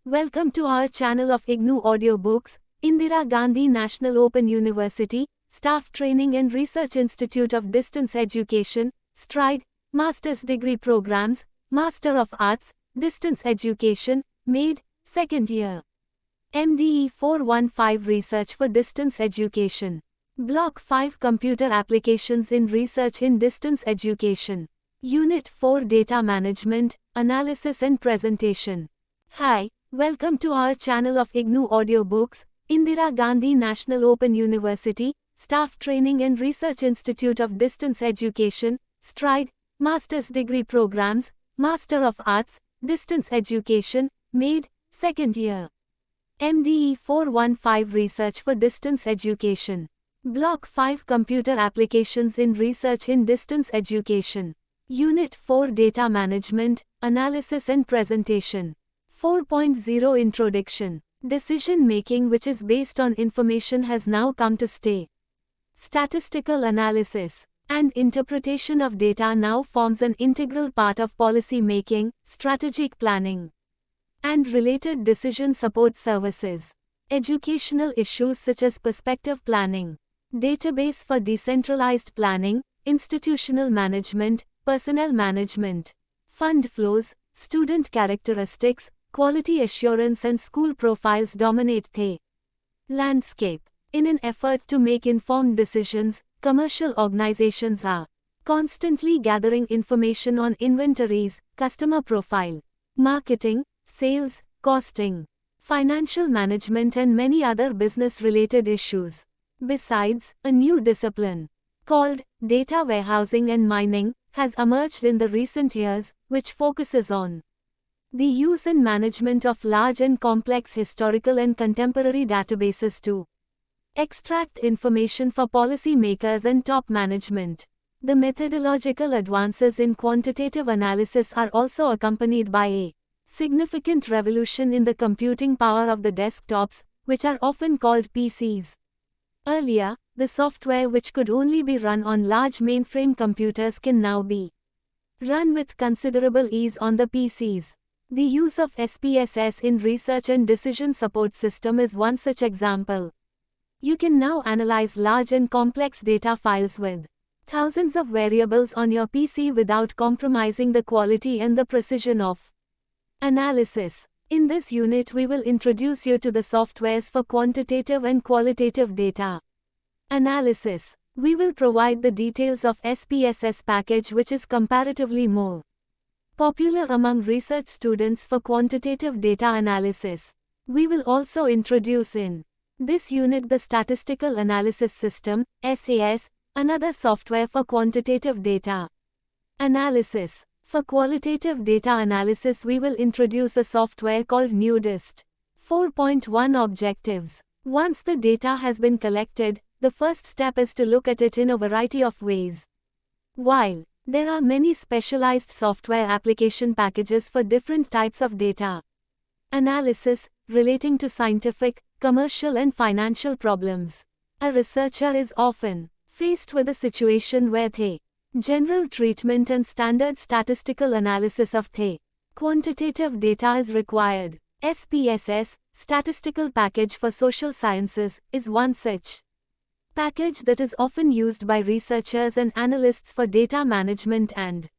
Welcome to our channel of IGNOU Audiobooks, Indira Gandhi National Open University, Staff Training and Research Institute of Distance Education, STRIDE, Master's Degree Programs, Master of Arts, Distance Education, MADE, Second Year. MDE 415 Research for Distance Education. Block 5 Computer Applications in Research in Distance Education. Unit 4 Data Management, Analysis and Presentation. Hi, welcome to our channel of IGNOU Audiobooks, Indira Gandhi National Open University, Staff Training and Research Institute of Distance Education, STRIDE, Master's Degree Programs, Master of Arts, Distance Education, MADE, Second Year. MDE 415 Research for Distance Education. Block 5 Computer Applications in Research in Distance Education. Unit 4 Data Management, Analysis and Presentation. 4.0 Introduction. Decision making which is based on information has now come to stay. Statistical analysis and interpretation of data now forms an integral part of policy making, strategic planning, and related decision support services. Educational issues such as perspective planning, database for decentralized planning, institutional management, personnel management, fund flows, student characteristics, quality assurance and school profiles dominate the landscape. In an effort to make informed decisions, commercial organizations are constantly gathering information on inventories, customer profile, marketing, sales, costing, financial management and many other business-related issues. Besides, a new discipline called data warehousing and mining has emerged in the recent years, which focuses on the use and management of large and complex historical and contemporary databases to extract information for policymakers and top management. The methodological advances in quantitative analysis are also accompanied by a significant revolution in the computing power of the desktops, which are often called PCs. Earlier, the software which could only be run on large mainframe computers can now be run with considerable ease on the PCs. The use of SPSS in research and decision support system is one such example. You can now analyze large and complex data files with thousands of variables on your PC without compromising the quality and the precision of analysis. In this unit we will introduce you to the softwares for quantitative and qualitative data analysis. We will provide the details of SPSS package which is comparatively more popular among research students for quantitative data analysis. We will also introduce in this unit the Statistical Analysis System, SAS, another software for quantitative data analysis. For qualitative data analysis we will introduce a software called NuDist. 4.1 Objectives. Once the data has been collected, the first step is to look at it in a variety of ways. While there are many specialized software application packages for different types of data analysis relating to scientific, commercial and financial problems, a researcher is often faced with a situation where the general treatment and standard statistical analysis of the quantitative data is required. SPSS, Statistical Package for Social Sciences, is one such package that is often used by researchers and analysts for data management and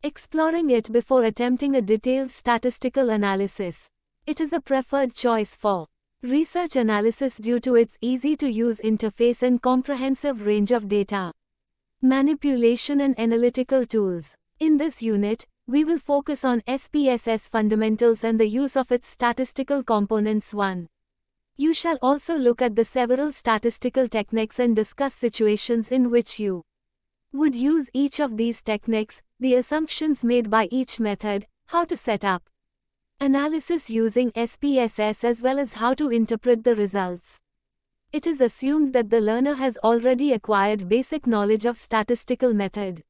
exploring it before attempting a detailed statistical analysis. It is a preferred choice for research analysis due to its easy-to-use interface and comprehensive range of data manipulation and analytical tools. In this unit, we will focus on SPSS fundamentals and the use of its statistical components. 1. You shall also look at the several statistical techniques and discuss situations in which you would use each of these techniques, the assumptions made by each method, how to set up analysis using SPSS as well as how to interpret the results. It is assumed that the learner has already acquired basic knowledge of statistical method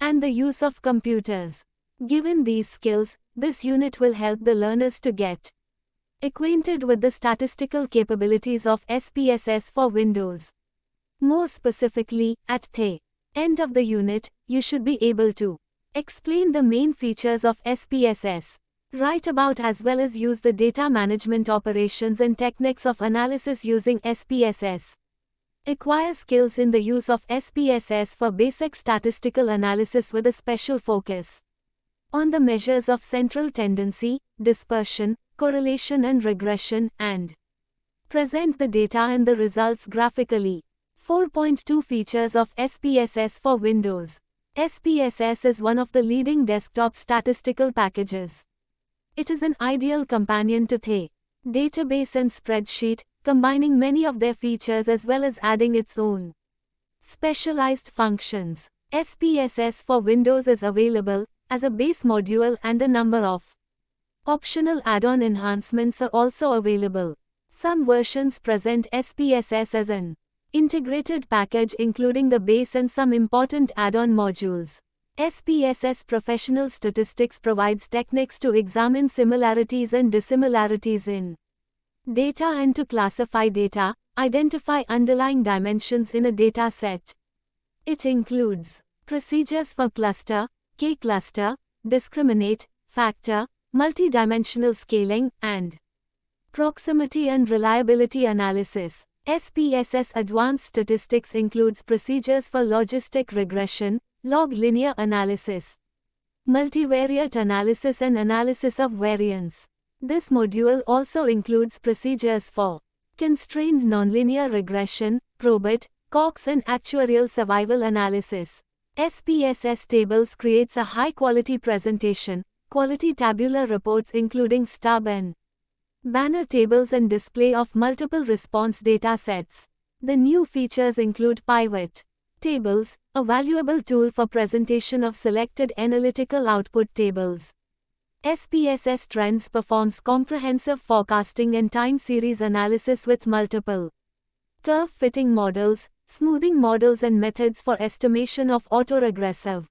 and the use of computers. Given these skills, this unit will help the learners to get acquainted with the statistical capabilities of SPSS for Windows. More specifically, at the end of the unit, you should be able to explain the main features of SPSS. Write about as well as use the data management operations and techniques of analysis using SPSS. Acquire skills in the use of SPSS for basic statistical analysis with a special focus on the measures of central tendency, dispersion, correlation and regression, and present the data and the results graphically. 4.2 Features of SPSS for Windows. SPSS is one of the leading desktop statistical packages. It is an ideal companion to the database and spreadsheet, combining many of their features as well as adding its own specialized functions. SPSS for Windows is available as a base module, and a number of optional add-on enhancements are also available. Some versions present SPSS as an integrated package including the base and some important add-on modules. SPSS Professional Statistics provides techniques to examine similarities and dissimilarities in data and to classify data, identify underlying dimensions in a data set. It includes procedures for cluster, K-cluster, discriminate, factor, multi-dimensional scaling, and proximity and reliability analysis. SPSS Advanced Statistics includes procedures for logistic regression, log linear analysis, multivariate analysis and analysis of variance. This module also includes procedures for constrained nonlinear regression, probit, Cox and actuarial survival analysis. SPSS Tables creates a high-quality presentation, quality tabular reports including stub and banner tables and display of multiple response data sets. The new features include pivot tables, a valuable tool for presentation of selected analytical output tables. SPSS Trends performs comprehensive forecasting and time series analysis with multiple curve fitting models, smoothing models and methods for estimation of autoregressive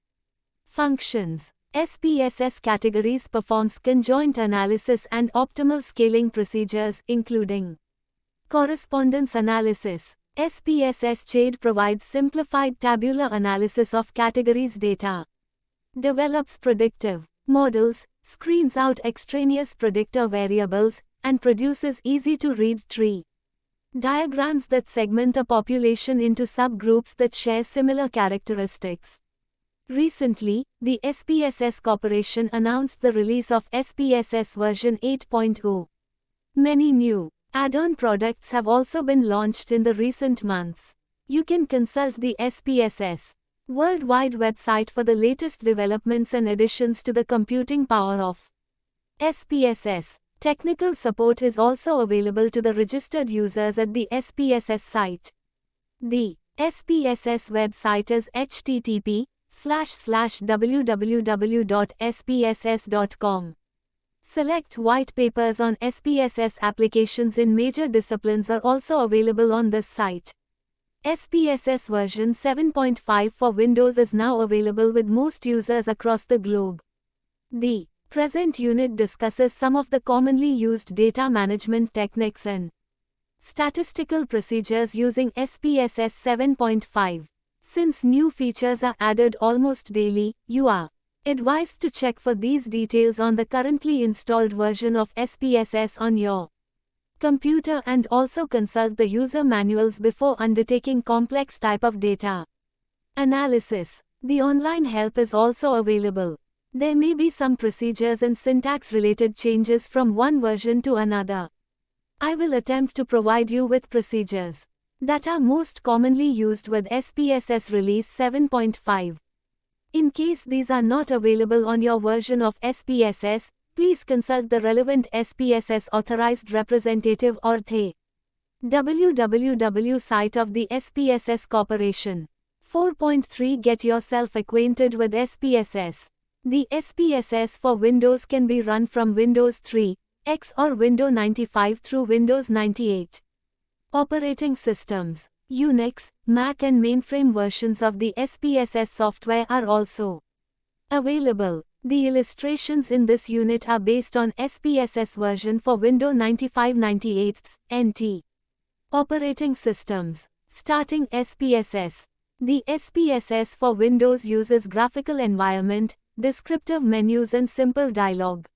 functions. SPSS Categories performs conjoint analysis and optimal scaling procedures, including correspondence analysis. SPSS CHAID provides simplified tabular analysis of categories data, develops predictive models, screens out extraneous predictor variables, and produces easy-to-read tree diagrams that segment a population into subgroups that share similar characteristics. Recently, the SPSS Corporation announced the release of SPSS version 8.0. Many new add-on products have also been launched in the recent months. You can consult the SPSS worldwide website for the latest developments and additions to the computing power of SPSS. Technical support is also available to the registered users at the SPSS site. The SPSS website is http://www.spss.com. Select white papers on SPSS applications in major disciplines are also available on this site. SPSS version 7.5 for Windows is now available with most users across the globe. The present unit discusses some of the commonly used data management techniques and statistical procedures using SPSS 7.5. Since new features are added almost daily, you are advised to check for these details on the currently installed version of SPSS on your computer and also consult the user manuals before undertaking complex type of data analysis. The online help is also available. There may be some procedures and syntax-related changes from one version to another. I will attempt to provide you with procedures that are most commonly used with SPSS release 7.5. In case these are not available on your version of SPSS, please consult the relevant SPSS authorized representative or the www site of the SPSS Corporation. 4.3 Get yourself acquainted with SPSS. The SPSS for Windows can be run from Windows 3, X or Windows 95 through Windows 98 operating systems. Unix, Mac and mainframe versions of the SPSS software are also available. The illustrations in this unit are based on SPSS version for Windows 95/98 NT operating systems. Starting SPSS. The SPSS for Windows uses graphical environment, descriptive menus and simple dialog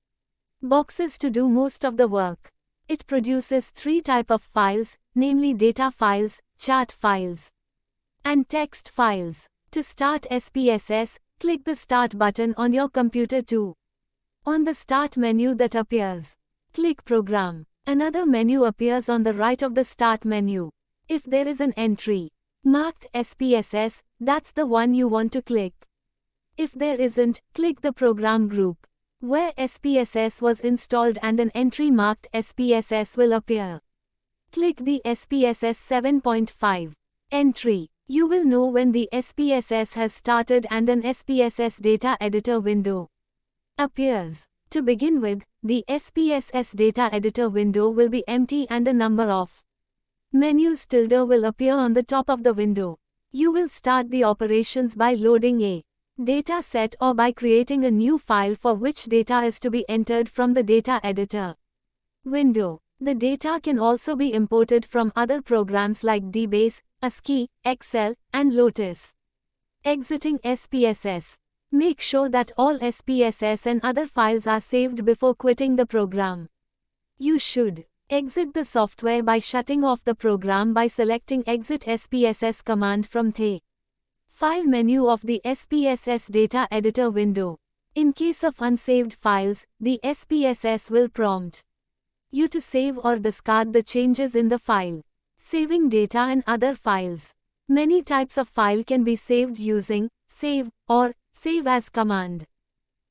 boxes to do most of the work. It produces three types of files, namely data files, chart files, and text files. To start SPSS, click the Start button on your computer too. On the Start menu that appears, click Program. Another menu appears on the right of the Start menu. If there is an entry marked SPSS, that's the one you want to click. If there isn't, click the program group where SPSS was installed and an entry marked SPSS will appear. Click the SPSS 7.5 entry. You will know when the SPSS has started and an SPSS data editor window appears. To begin with, the SPSS data editor window will be empty and a number of menus tilde will appear on the top of the window. You will start the operations by loading a data set or by creating a new file for which data is to be entered from the data editor window. The data can also be imported from other programs like DBase, ASCII, Excel, and Lotus. Exiting SPSS. Make sure that all SPSS and other files are saved before quitting the program. You should exit the software by shutting off the program by selecting Exit SPSS command from the File menu of the SPSS data editor window. In case of unsaved files, the SPSS will prompt you to save or discard the changes in the file. Saving data and other files. Many types of file can be saved using Save or Save as command.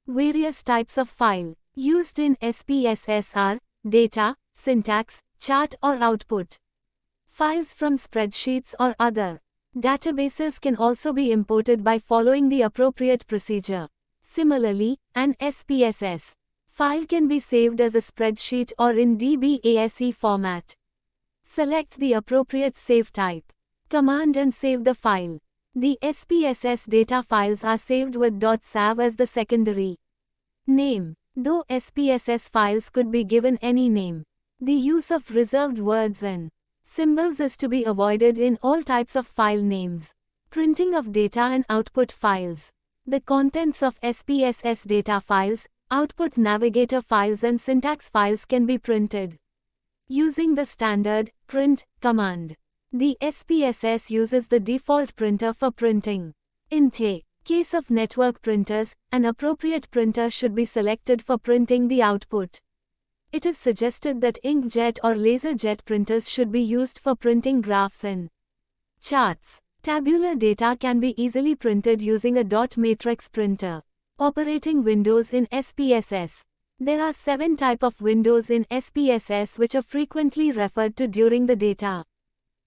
Various types of file used in SPSS are data, syntax, chart or output. Files from spreadsheets or other databases can also be imported by following the appropriate procedure. Similarly, an SPSS file can be saved as a spreadsheet or in DBASE format. Select the appropriate save type command and save the file. The SPSS data files are saved with .sav as the secondary name. Though SPSS files could be given any name, the use of reserved words and symbols is to be avoided in all types of file names. Printing of data and output files. The contents of SPSS data files, output navigator files and syntax files can be printed using the standard print command. The SPSS uses the default printer for printing. In the case of network printers, an appropriate printer should be selected for printing the output. It is suggested that inkjet or laserjet printers should be used for printing graphs and charts. Tabular data can be easily printed using a dot matrix printer. Operating windows in SPSS. There are 7 types of windows in SPSS which are frequently referred to during the data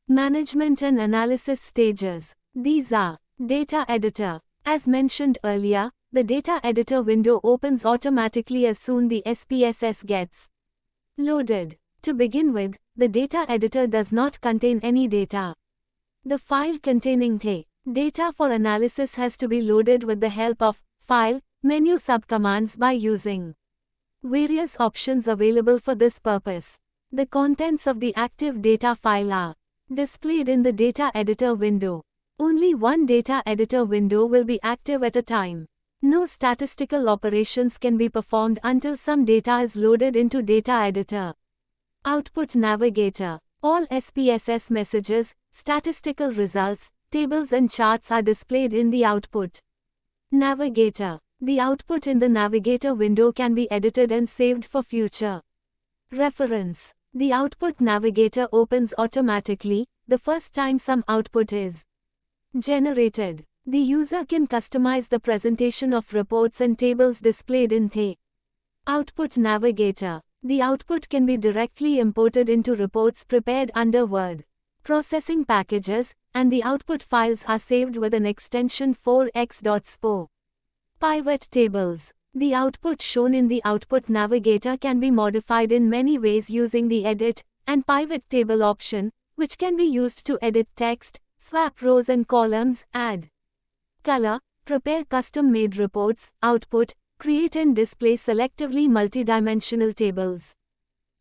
management and analysis stages. These are Data Editor. As mentioned earlier, the data editor window opens automatically as soon the SPSS gets loaded. To begin with, the data editor does not contain any data. The file containing the data for analysis has to be loaded with the help of File menu subcommands by using various options available for this purpose. The contents of the active data file are displayed in the data editor window. Only one data editor window will be active at a time. No statistical operations can be performed until some data is loaded into data editor. Output navigator. All SPSS messages, statistical results, tables and charts are displayed in the output navigator. The output in the navigator window can be edited and saved for future reference. The output navigator opens automatically the first time some output is generated. The user can customize the presentation of reports and tables displayed in the output navigator. The output can be directly imported into reports prepared under word processing packages, and the output files are saved with an extension 4x.spo. Pivot tables. The output shown in the output navigator can be modified in many ways using the Edit and Pivot table option, which can be used to edit text, swap rows and columns, add color, prepare custom-made reports, output, create and display selectively multidimensional tables.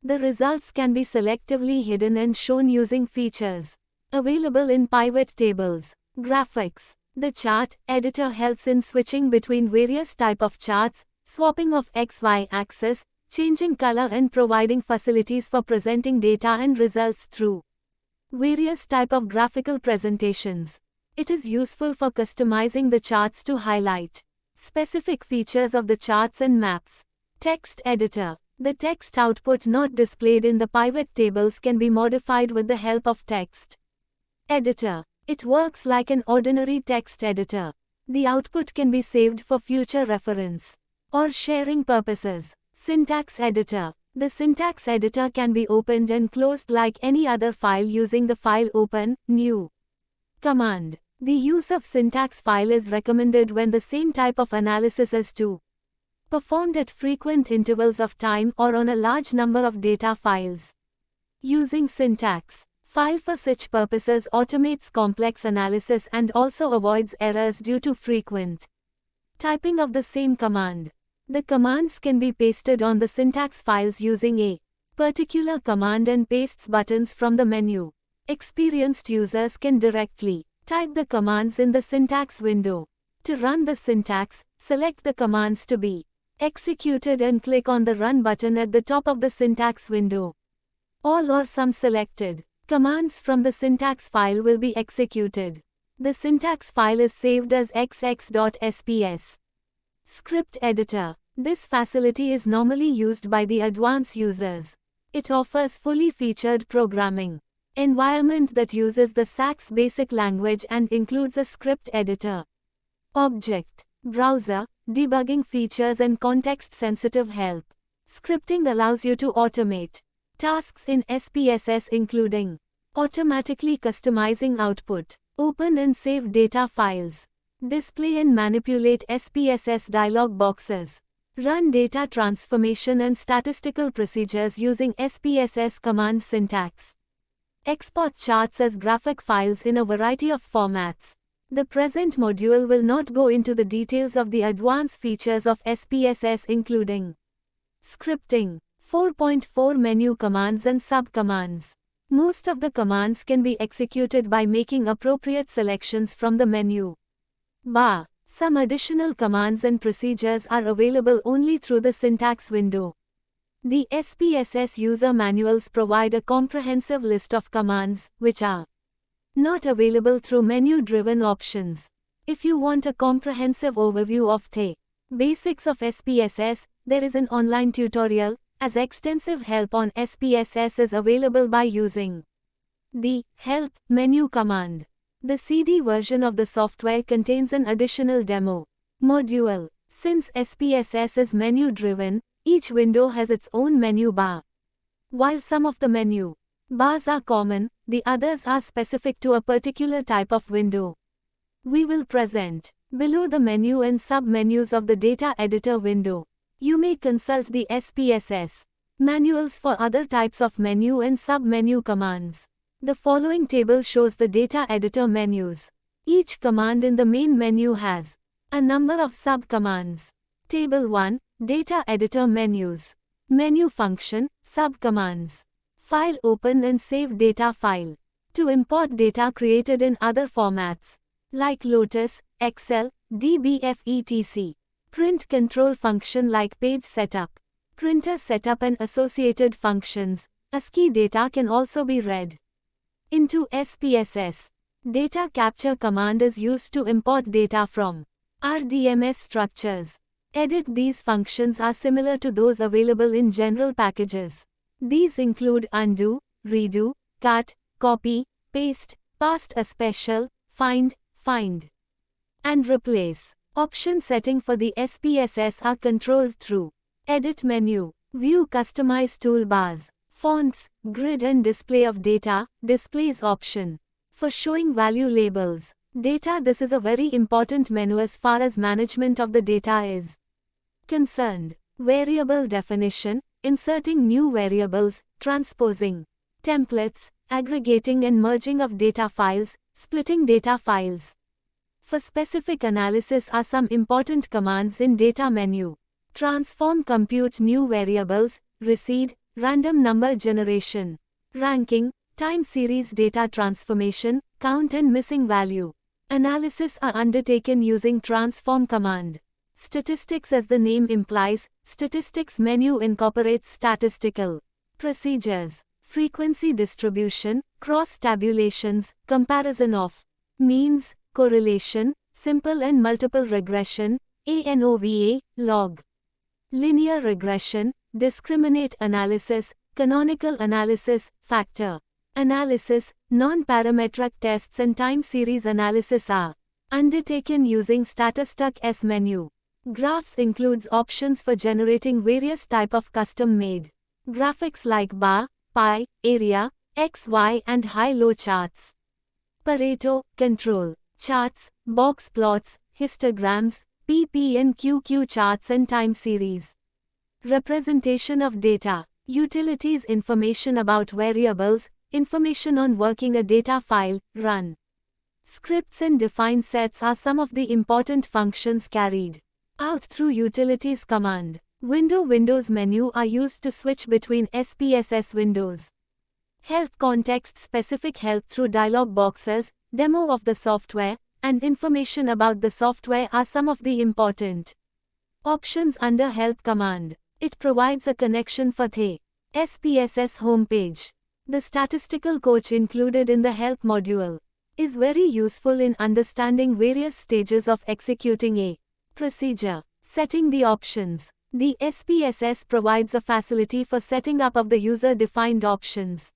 The results can be selectively hidden and shown using features available in pivot tables. Graphics. The chart editor helps in switching between various types of charts, swapping of XY axis, changing color and providing facilities for presenting data and results through various type of graphical presentations. It is useful for customizing the charts to highlight specific features of the charts and maps. Text editor. The text output not displayed in the pivot tables can be modified with the help of text editor. It works like an ordinary text editor. The output can be saved for future reference or sharing purposes. Syntax editor. The syntax editor can be opened and closed like any other file using the file open, new command. The use of syntax file is recommended when the same type of analysis is performed at frequent intervals of time or on a large number of data files. Using syntax file for such purposes automates complex analysis and also avoids errors due to frequent typing of the same command. The commands can be pasted on the syntax files using a particular command and pastes buttons from the menu. Experienced users can directly type the commands in the syntax window. To run the syntax, select the commands to be executed and click on the Run button at the top of the syntax window. All or some selected commands from the syntax file will be executed. The syntax file is saved as xx.sps. Script editor. This facility is normally used by the advanced users. It offers fully featured programming environment that uses the SACS basic language and includes a script editor, object, browser, debugging features and context-sensitive help. Scripting allows you to automate tasks in SPSS including automatically customizing output, open and save data files, display and manipulate SPSS dialog boxes, run data transformation and statistical procedures using SPSS command syntax, export charts as graphic files in a variety of formats. The present module will not go into the details of the advanced features of SPSS including scripting, 4.4 menu commands and sub-commands. Most of the commands can be executed by making appropriate selections from the menu bar. Some additional commands and procedures are available only through the syntax window. The SPSS user manuals provide a comprehensive list of commands, which are not available through menu-driven options. If you want a comprehensive overview of the basics of SPSS, there is an online tutorial, as extensive help on SPSS is available by using the Help menu command. The CD version of the software contains an additional demo module. Since SPSS is menu-driven, each window has its own menu bar. While some of the menu bars are common, the others are specific to a particular type of window. We will present below the menu and sub-menus of the data editor window. You may consult the SPSS manuals for other types of menu and sub-menu commands. The following table shows the data editor menus. Each command in the main menu has a number of sub-commands. Table 1, Data Editor Menus. Menu function, sub-commands. File open and save data file. To import data created in other formats, like Lotus, Excel, DBF etc. Print control function like page setup, printer setup and associated functions. ASCII data can also be read into SPSS. Data capture command is used to import data from RDMS structures. Edit. These functions are similar to those available in general packages. These include undo, redo, cut, copy, paste, past a special, find, and replace. Option setting for the SPSS are controlled through Edit menu, View Customize toolbars, Fonts, Grid and Display of Data, Displays option. For showing value labels, data. This is a very important menu as far as management of the data is concerned. Variable definition, inserting new variables, transposing templates, aggregating and merging of data files, splitting data files. For specific analysis are some important commands in data menu. Transform, compute new variables, reseed, random number generation, ranking, time series data transformation, count and missing value. Analysis are undertaken using transform command. Statistics, as the name implies, statistics menu incorporates statistical procedures, frequency distribution, cross-tabulations, comparison of means, correlation, simple and multiple regression, ANOVA, log, linear regression, discriminant analysis, canonical analysis, factor analysis, non-parametric tests and time series analysis are undertaken using Statista menu. Graphs includes options for generating various type of custom-made graphics like bar, pie, area, X, Y and high-low charts. Pareto, control, charts, box plots, histograms, PP and QQ charts and time series. Representation of data. Utilities, information about variables, information on working a data file, run scripts and define sets are some of the important functions carried out through utilities command. Windows menu are used to switch between SPSS windows. Help, context-specific help through dialog boxes, demo of the software, and information about the software are some of the important options under help command. It provides a connection for the SPSS homepage. The statistical coach included in the help module is very useful in understanding various stages of executing a procedure. Setting the options. The SPSS provides a facility for setting up of the user-defined options.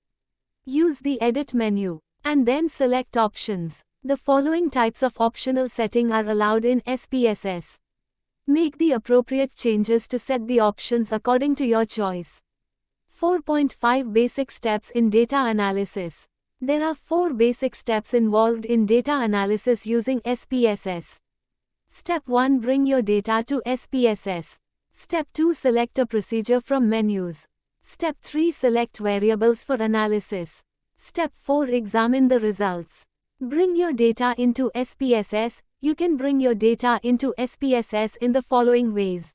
Use the edit menu and then select options. The following types of optional setting are allowed in SPSS. Make the appropriate changes to set the options according to your choice. 4.5 Basic steps in data analysis. There are 4 basic steps involved in data analysis using SPSS. Step 1, bring your data to SPSS. Step 2, select a procedure from menus. Step 3, select variables for analysis. Step 4, examine the results. Bring your data into SPSS. You can bring your data into SPSS in the following ways.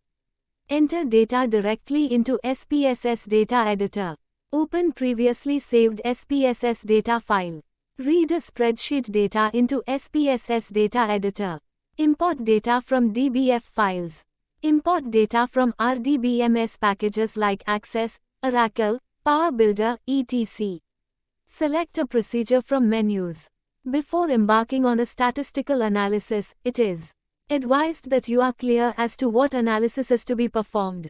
Enter data directly into SPSS data editor. Open previously saved SPSS data file. Read a spreadsheet data into SPSS data editor. Import data from DBF files. Import data from RDBMS packages like Access, Oracle, Power Builder, etc. Select a procedure from menus. Before embarking on a statistical analysis, it is advised that you are clear as to what analysis is to be performed.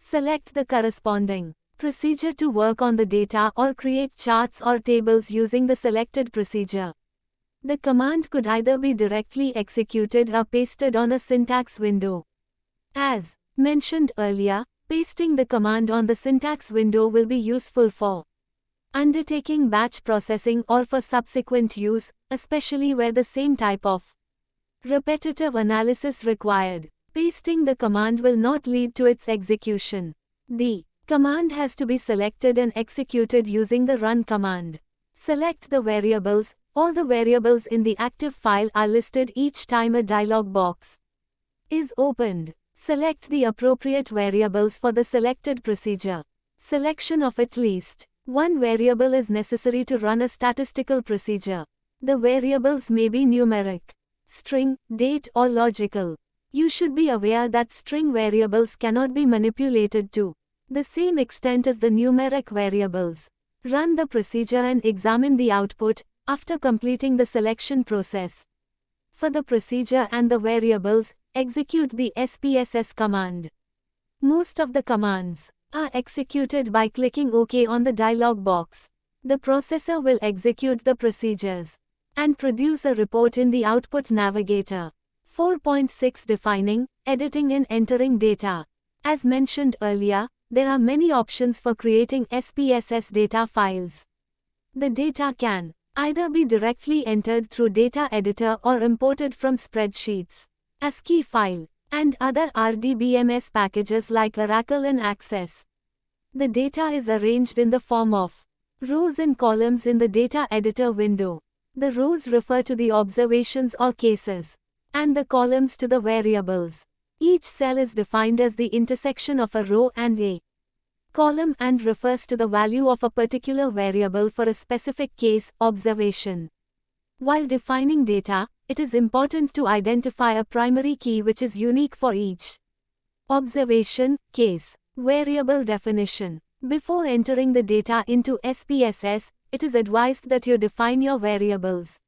Select the corresponding procedure to work on the data or create charts or tables using the selected procedure. The command could either be directly executed or pasted on a syntax window. As mentioned earlier, pasting the command on the syntax window will be useful for undertaking batch processing or for subsequent use, especially where the same type of repetitive analysis required. Pasting the command will not lead to its execution. The command has to be selected and executed using the run command. Select the variables. All the variables in the active file are listed each time a dialog box is opened. Select the appropriate variables for the selected procedure. Selection of at least one variable is necessary to run a statistical procedure. The variables may be numeric, string, date or logical. You should be aware that string variables cannot be manipulated to the same extent as the numeric variables. Run the procedure and examine the output after completing the selection process. For the procedure and the variables, execute the SPSS command. Most of the commands are executed by clicking OK on the dialog box. The processor will execute the procedures and produce a report in the output navigator. 4.6 Defining, editing and entering data. As mentioned earlier, there are many options for creating SPSS data files. The data can either be directly entered through data editor or imported from spreadsheets, ASCII file, and other RDBMS packages like Oracle and Access. The data is arranged in the form of rows and columns in the data editor window. The rows refer to the observations or cases, and the columns to the variables. Each cell is defined as the intersection of a row and a column and refers to the value of a particular variable for a specific case, observation. While defining data, it is important to identify a primary key which is unique for each observation, case, variable definition. Before entering the data into SPSS, it is advised that you define your variables.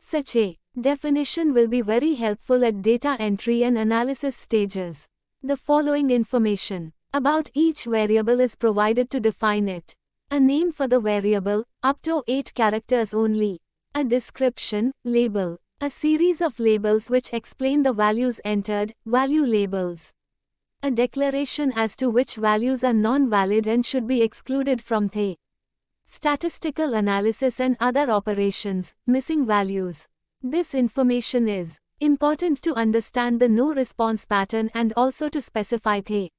Such a definition will be very helpful at data entry and analysis stages. The following information about each variable is provided to define it. A name for the variable, up to 8 characters only. A description, label. A series of labels which explain the values entered, value labels. A declaration as to which values are non-valid and should be excluded from the statistical analysis and other operations, missing values. This information is important to understand the no-response pattern and also to specify the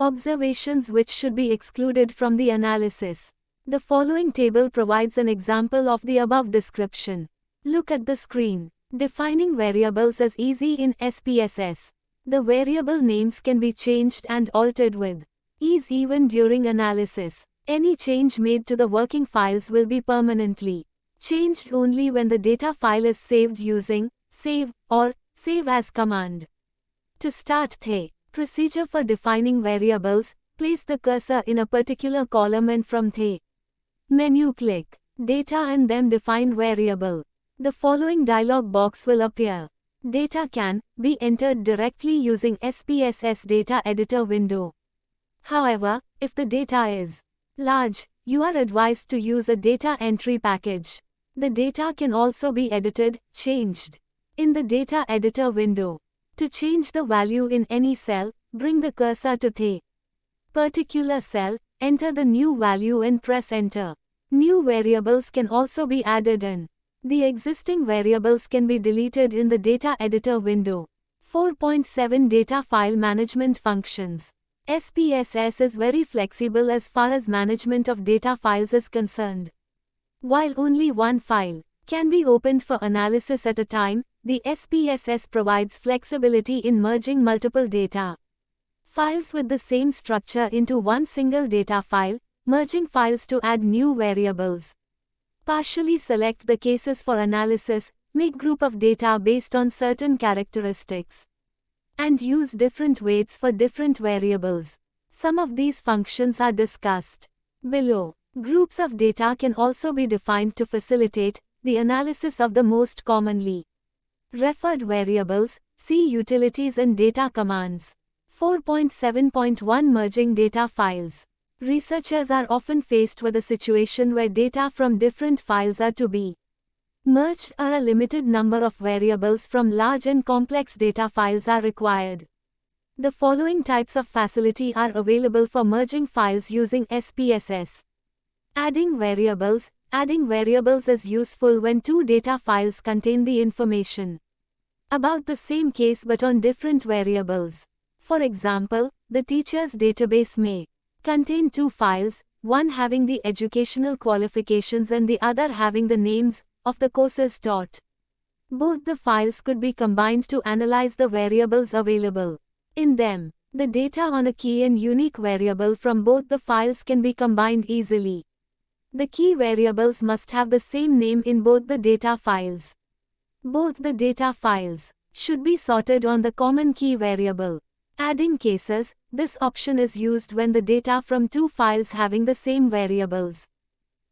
observations which should be excluded from the analysis. The following table provides an example of the above description. Look at the screen. Defining variables is easy in SPSS. The variable names can be changed and altered with ease even during analysis. Any change made to the working files will be permanently changed only when the data file is saved using save or save as command. To start the procedure for defining variables, place the cursor in a particular column and from the menu click Data and then define variable. The following dialog box will appear. Data can be entered directly using SPSS Data Editor window. However, if the data is large, you are advised to use a data entry package. The data can also be edited, changed in the Data Editor window. To change the value in any cell, bring the cursor to the particular cell, enter the new value and press enter. New variables can also be added in. The existing variables can be deleted in the Data Editor window. 4.7 Data File Management Functions. SPSS is very flexible as far as management of data files is concerned. While only one file can be opened for analysis at a time, the SPSS provides flexibility in merging multiple data files with the same structure into one single data file, merging files to add new variables. Partially select the cases for analysis, make group of data based on certain characteristics, and use different weights for different variables. Some of these functions are discussed below. Groups of data can also be defined to facilitate the analysis of the most commonly referred variables. See utilities and data commands. 4.7.1 Merging data files. Researchers are often faced with a situation where data from different files are to be merged, or a limited number of variables from large and complex data files are required. The following types of facility are available for merging files using SPSS. Adding variables. Adding variables is useful when two data files contain the information about the same case but on different variables. For example, the teacher's database may contain two files, one having the educational qualifications and the other having the names of the courses taught. Both the files could be combined to analyze the variables available in them. The data on a key and unique variable from both the files can be combined easily. The key variables must have the same name in both the data files. Both the data files should be sorted on the common key variable. Adding cases. This option is used when the data from two files having the same variables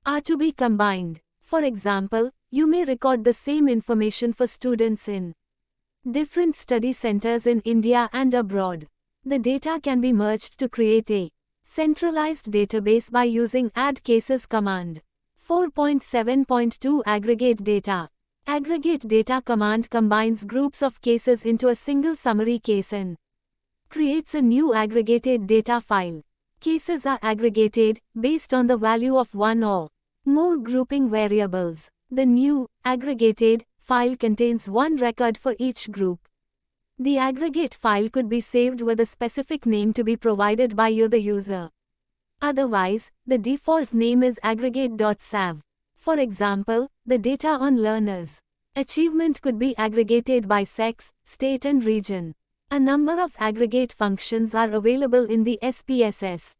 are to be combined. For example, you may record the same information for students in different study centers in India and abroad. The data can be merged to create a centralized database by using add cases command. 4.7.2 Aggregate data. Aggregate data command combines groups of cases into a single summary case and creates a new aggregated data file. Cases are aggregated based on the value of one or more grouping variables. The new aggregated file contains one record for each group. The aggregate file could be saved with a specific name to be provided by you, the user. Otherwise, the default name is aggregate.sav. For example, the data on learners' achievement could be aggregated by sex, state and region. A number of aggregate functions are available in the SPSS.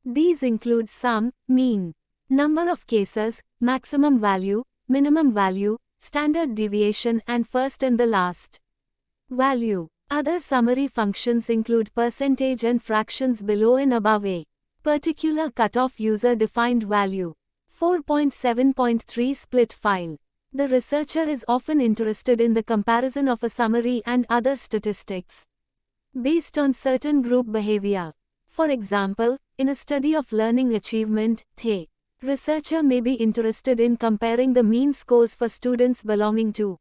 These include sum, mean, number of cases, maximum value, minimum value, standard deviation and first and the last. Value. Other summary functions include percentage and fractions below and above a particular cutoff user-defined value. 4.7.3 Split file. The researcher is often interested in the comparison of a summary and other statistics based on certain group behavior. For example, in a study of learning achievement, the researcher may be interested in comparing the mean scores for students belonging to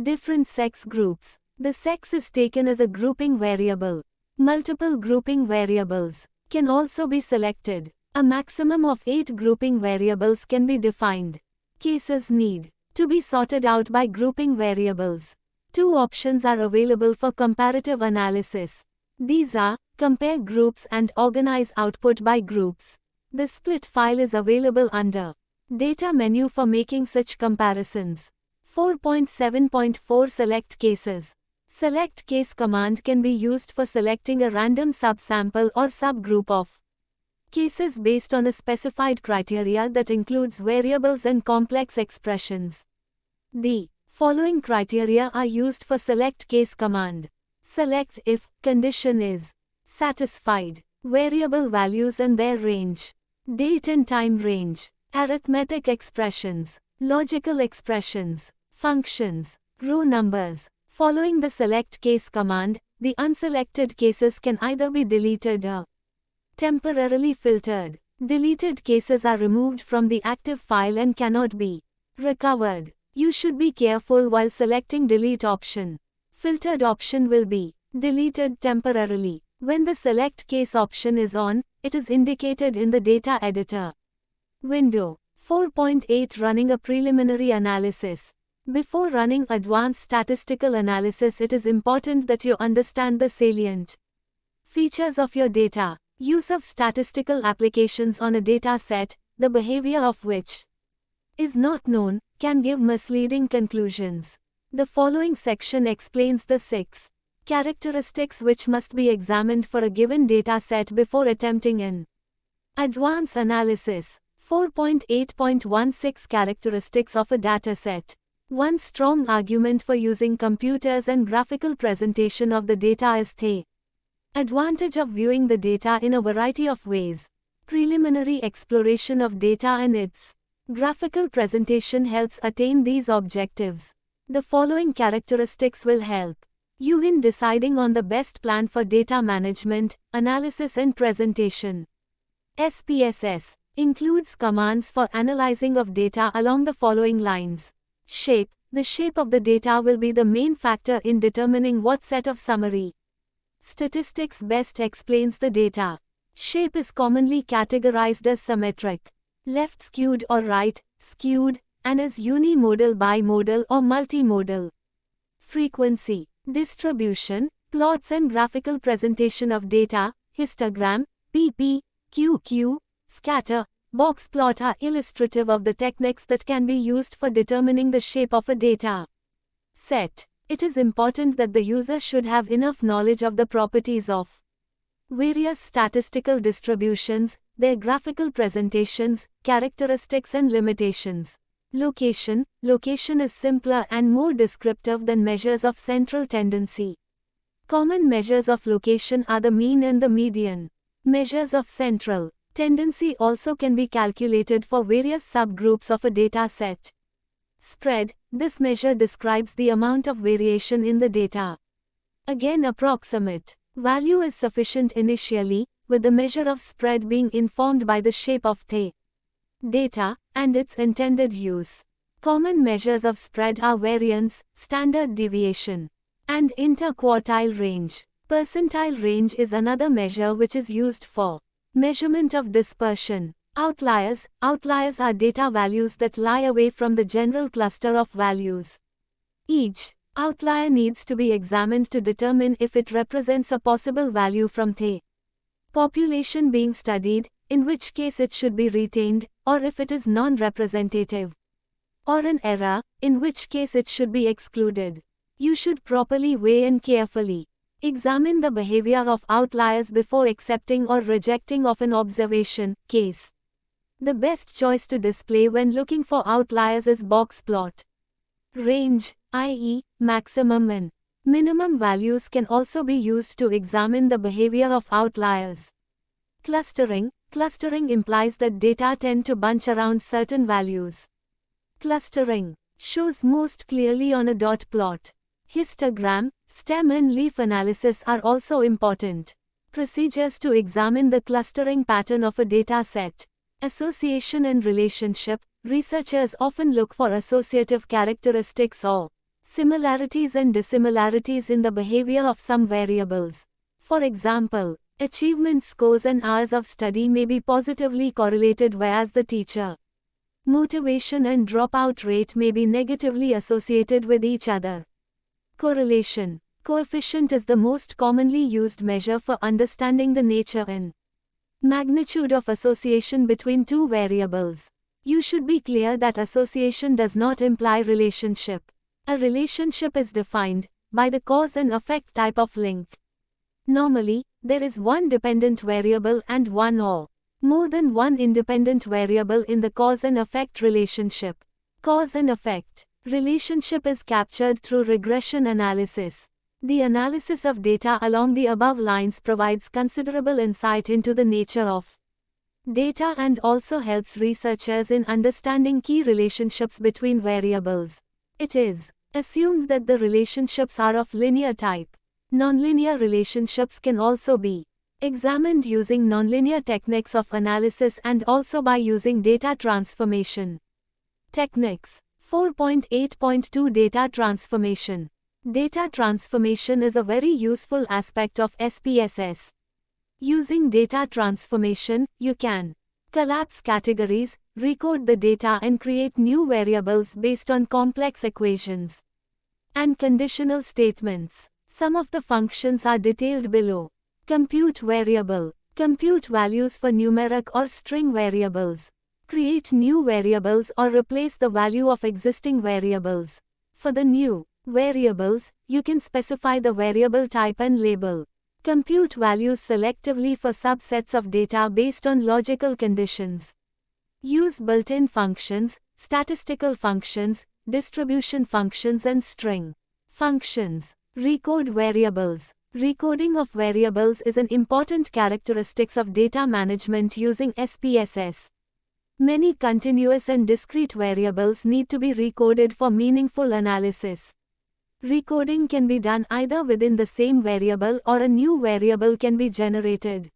different sex groups. The sex is taken as a grouping variable. Multiple grouping variables can also be selected. A maximum of 8 grouping variables can be defined. Cases need to be sorted out by grouping variables. 2 options are available for comparative analysis. These are, compare groups and organize output by groups. The split file is available under Data menu for making such comparisons. 4.7.4 Select cases. Select case command can be used for selecting a random subsample or subgroup of cases based on a specified criteria that includes variables and complex expressions. The following criteria are used for select case command. Select if condition is satisfied. Variable values and their range. Date and time range. Arithmetic expressions. Logical expressions. Functions. Row numbers. Following the select case command, the unselected cases can either be deleted or temporarily filtered. Deleted cases are removed from the active file and cannot be recovered. You should be careful while selecting delete option. Filtered option will be deleted temporarily. When the select case option is on, it is indicated in the data editor window. 4.8 Running a preliminary analysis. Before running advanced statistical analysis, it is important that you understand the salient features of your data. Use of statistical applications on a data set, the behavior of which is not known, can give misleading conclusions. The following section explains the 6 characteristics which must be examined for a given data set before attempting an advanced analysis. 4.8.16 Characteristics of a dataset. One strong argument for using computers and graphical presentation of the data is the advantage of viewing the data in a variety of ways. Preliminary exploration of data and its graphical presentation helps attain these objectives. The following characteristics will help you in deciding on the best plan for data management, analysis and presentation. SPSS includes commands for analyzing of data along the following lines. Shape. The shape of the data will be the main factor in determining what set of summary statistics best explains the data. Shape is commonly categorized as symmetric, left skewed or right skewed, and as unimodal, bimodal or multimodal. Frequency. Distribution, plots and graphical presentation of data, histogram, PP, QQ, scatter, box plot are illustrative of the techniques that can be used for determining the shape of a data set. It is important that the user should have enough knowledge of the properties of various statistical distributions, their graphical presentations, characteristics and limitations. Location. Location is simpler and more descriptive than measures of central tendency. Common measures of location are the mean and the median. Measures of central tendency also can be calculated for various subgroups of a data set. Spread. This measure describes the amount of variation in the data. Again, approximate value is sufficient initially, with the measure of spread being informed by the shape of the data and its intended use. Common measures of spread are variance, standard deviation, and interquartile range. Percentile range is another measure which is used for measurement of dispersion. Outliers. Outliers are data values that lie away from the general cluster of values. Each outlier needs to be examined to determine if it represents a possible value from the population being studied, in which case it should be retained, or if it is non-representative, or an error, in which case it should be excluded. You should properly weigh and carefully examine the behavior of outliers before accepting or rejecting of an observation case. The best choice to display when looking for outliers is box plot. Range, i.e., maximum and minimum values can also be used to examine the behavior of outliers. Clustering. Clustering implies that data tend to bunch around certain values. Clustering shows most clearly on a dot plot. Histogram, stem and leaf analysis are also important procedures to examine the clustering pattern of a data set. Association and relationship. Researchers often look for associative characteristics or similarities and dissimilarities in the behavior of some variables. For example, achievement scores and hours of study may be positively correlated, whereas the teacher motivation and dropout rate may be negatively associated with each other. Correlation coefficient is the most commonly used measure for understanding the nature and magnitude of association between two variables. You should be clear that association does not imply relationship. A relationship is defined by the cause and effect type of link. Normally, there is one dependent variable and one or more than one independent variable in the cause and effect relationship. Cause and effect relationship is captured through regression analysis. The analysis of data along the above lines provides considerable insight into the nature of data and also helps researchers in understanding key relationships between variables. It is assumed that the relationships are of linear type. Nonlinear relationships can also be examined using nonlinear techniques of analysis and also by using data transformation techniques. 4.8.2 Data transformation. Data transformation is a very useful aspect of SPSS. Using data transformation, you can collapse categories, recode the data and create new variables based on complex equations and conditional statements. Some of the functions are detailed below. Compute variable. Compute values for numeric or string variables. Create new variables or replace the value of existing variables. For the new variables, you can specify the variable type and label. Compute values selectively for subsets of data based on logical conditions. Use built-in functions, statistical functions, distribution functions and string functions. Recode variables. Recoding of variables is an important characteristic of data management using SPSS. Many continuous and discrete variables need to be recoded for meaningful analysis. Recoding can be done either within the same variable or a new variable can be generated.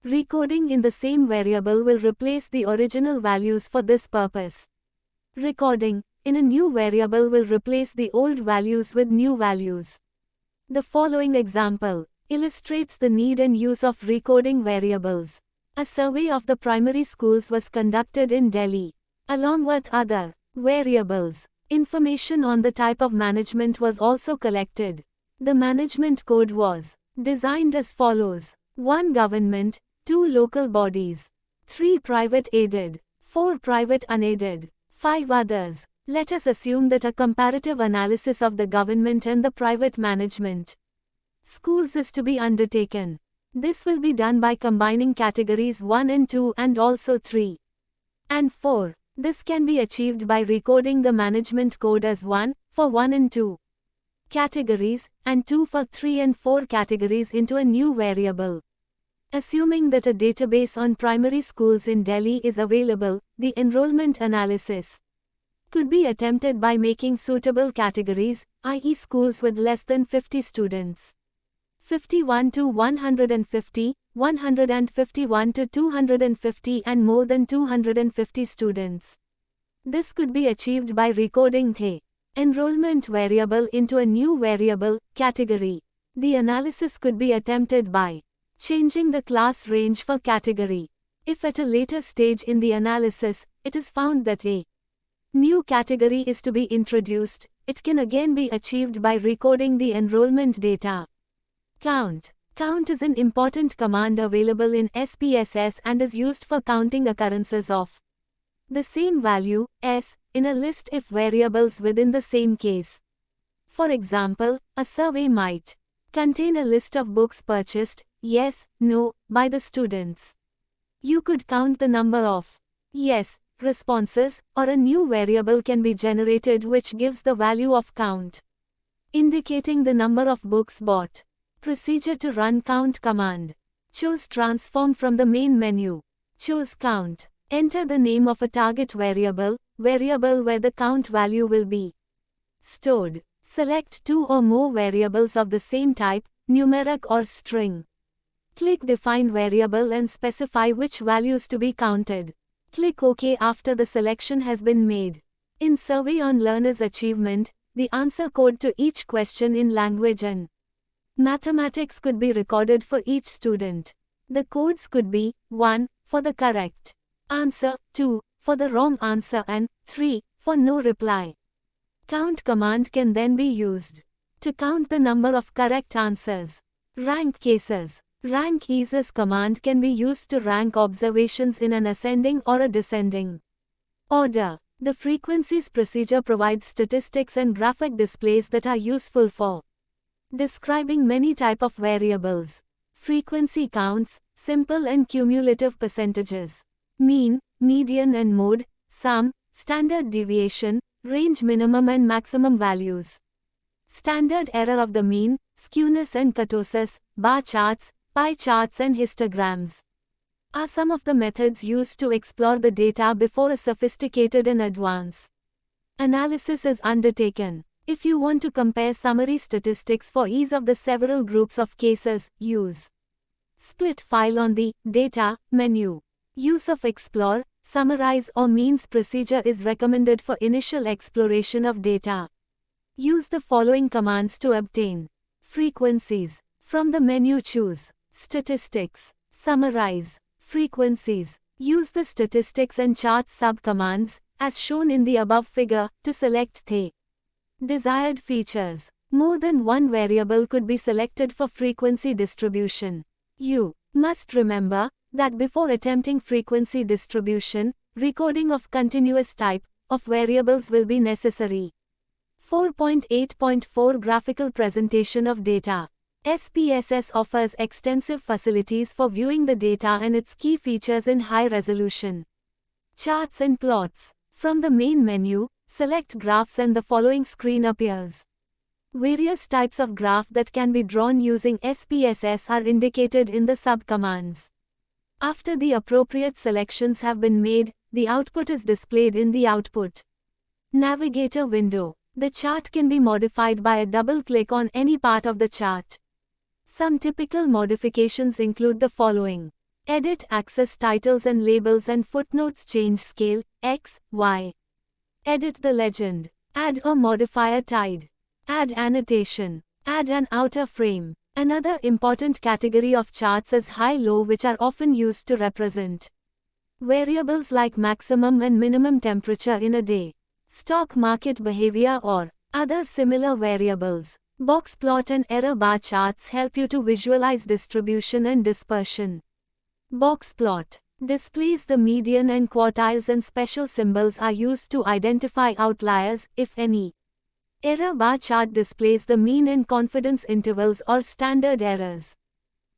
Recoding in the same variable will replace the original values for this purpose. Recording in a new variable will replace the old values with new values. The following example illustrates the need and use of recoding variables. A survey of the primary schools was conducted in Delhi. Along with other variables, information on the type of management was also collected. The management code was designed as follows: 1 government, 2 local bodies, 3 private aided, 4 private unaided, 5 others. Let us assume that a comparative analysis of the government and the private management schools is to be undertaken. This will be done by combining categories 1 and 2 and also 3 and 4. This can be achieved by recoding the management code as 1 for 1 and 2 categories and 2 for 3 and 4 categories into a new variable. Assuming that a database on primary schools in Delhi is available, the enrollment analysis could be attempted by making suitable categories, i.e. schools with less than 50 students. 51 to 150, 151 to 250 and more than 250 students. This could be achieved by recoding the enrollment variable into a new variable, category. The analysis could be attempted by changing the class range for category. If at a later stage in the analysis, it is found that a new category is to be introduced, it can again be achieved by recoding the enrollment data. Count. Count is an important command available in SPSS and is used for counting occurrences of the same value, S, in a list if variables within the same case. For example, a survey might contain a list of books purchased, yes, no, by the students. You could count the number of yes responses, or a new variable can be generated which gives the value of count, indicating the number of books bought. Procedure to run count command. Choose transform from the main menu. Choose count. Enter the name of a target variable where the count value will be stored. Select two or more variables of the same type, numeric or string. Click Define Variable and specify which values to be counted. Click OK after the selection has been made. In Survey on Learners' Achievement, the answer code to each question in language and mathematics could be recorded for each student. The codes could be 1 for the correct answer, 2 for the wrong answer, and 3 for no reply. Count command can then be used to count the number of correct answers. Rank cases. Rank eases command can be used to rank observations in an ascending or a descending order. The frequencies procedure provides statistics and graphic displays that are useful for describing many types of variables. Frequency counts, simple and cumulative percentages, mean, median and mode, sum, standard deviation, range minimum and maximum values. Standard error of the mean, skewness and kurtosis, bar charts, pie charts and histograms are some of the methods used to explore the data before a sophisticated and advanced analysis is undertaken. If you want to compare summary statistics for ease of the several groups of cases, use Split File on the Data menu. Use of Explore, Summarize or Means procedure is recommended for initial exploration of data. Use the following commands to obtain frequencies. From the menu choose Statistics, Summarize, Frequencies. Use the Statistics and Charts sub-commands, as shown in the above figure, to select the desired features. More than one variable could be selected for frequency distribution. You must remember that before attempting frequency distribution, recording of continuous type of variables will be necessary. 4.8.4 Graphical Presentation of Data. SPSS offers extensive facilities for viewing the data and its key features in high resolution. Charts and plots. From the main menu, select Graphs and the following screen appears. Various types of graph that can be drawn using SPSS are indicated in the sub-commands. After the appropriate selections have been made, the output is displayed in the Output Navigator window. The chart can be modified by a double click on any part of the chart. Some typical modifications include the following. Edit axis titles and labels and footnotes, change scale, X, Y. Edit the legend. Add or modify a tide. Add annotation. Add an outer frame. Another important category of charts is high-low, which are often used to represent variables like maximum and minimum temperature in a day, stock market behavior or other similar variables. Box plot and error bar charts help you to visualize distribution and dispersion. Box plot displays the median and quartiles, and special symbols are used to identify outliers, if any. Error bar chart displays the mean and confidence intervals or standard errors.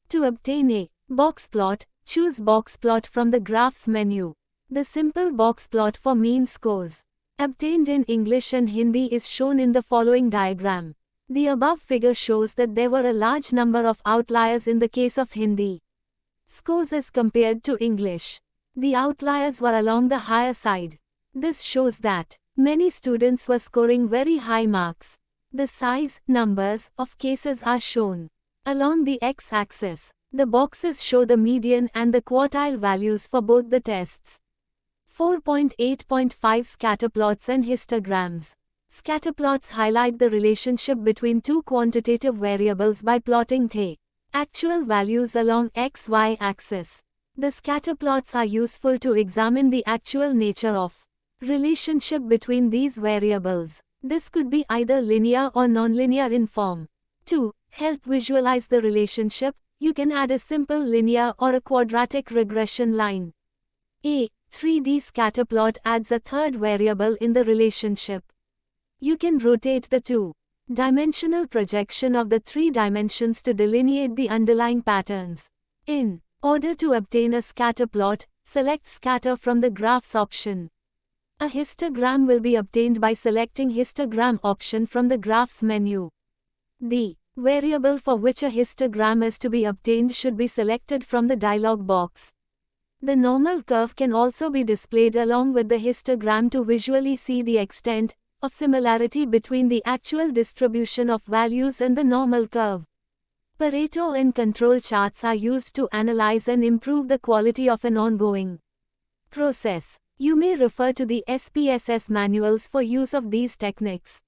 To obtain a box plot, choose Box Plot from the Graphs menu. The simple box plot for mean scores obtained in English and Hindi is shown in the following diagram. The above figure shows that there were a large number of outliers in the case of Hindi scores as compared to English. The outliers were along the higher side. This shows that many students were scoring very high marks. The size, numbers, of cases are shown along the x-axis. The boxes show the median and the quartile values for both the tests. 4.8.5 Scatterplots and histograms. Scatterplots highlight the relationship between two quantitative variables by plotting the actual values along x-y axis. The scatterplots are useful to examine the actual nature of relationship between these variables. This could be either linear or nonlinear in form. To help visualize the relationship, you can add a simple linear or a quadratic regression line. A 3D scatterplot adds a third variable in the relationship. You can rotate the two-dimensional projection of the 3 dimensions to delineate the underlying patterns. In order to obtain a scatterplot, Select Scatter from the Graphs option. A histogram will be obtained by selecting Histogram option from the Graphs menu. The variable for which a histogram is to be obtained should be selected from the dialog box. The normal curve can also be displayed along with the histogram to visually see the extent of similarity between the actual distribution of values and the normal curve. Pareto and control charts are used to analyze and improve the quality of an ongoing process. You may refer to the SPSS manuals for use of these techniques.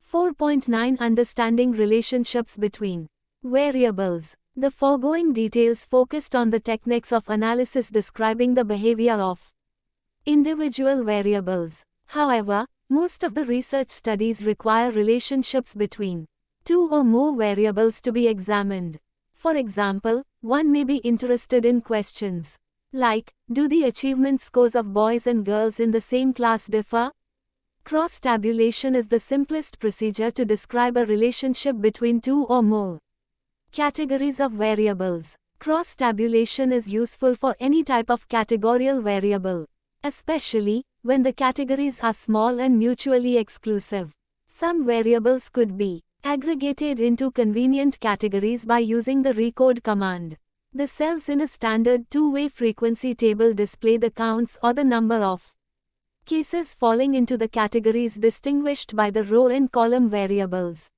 4.9 Understanding relationships between variables. The foregoing details focused on the techniques of analysis describing the behavior of individual variables. However, most of the research studies require relationships between two or more variables to be examined. For example, one may be interested in questions like, do the achievement scores of boys and girls in the same class differ? Cross-tabulation is the simplest procedure to describe a relationship between two or more categories of variables. Cross-tabulation is useful for any type of categorical variable, especially when the categories are small and mutually exclusive. Some variables could be aggregated into convenient categories by using the recode command. The cells in a standard two-way frequency table display the counts or the number of cases falling into the categories distinguished by the row and column variables.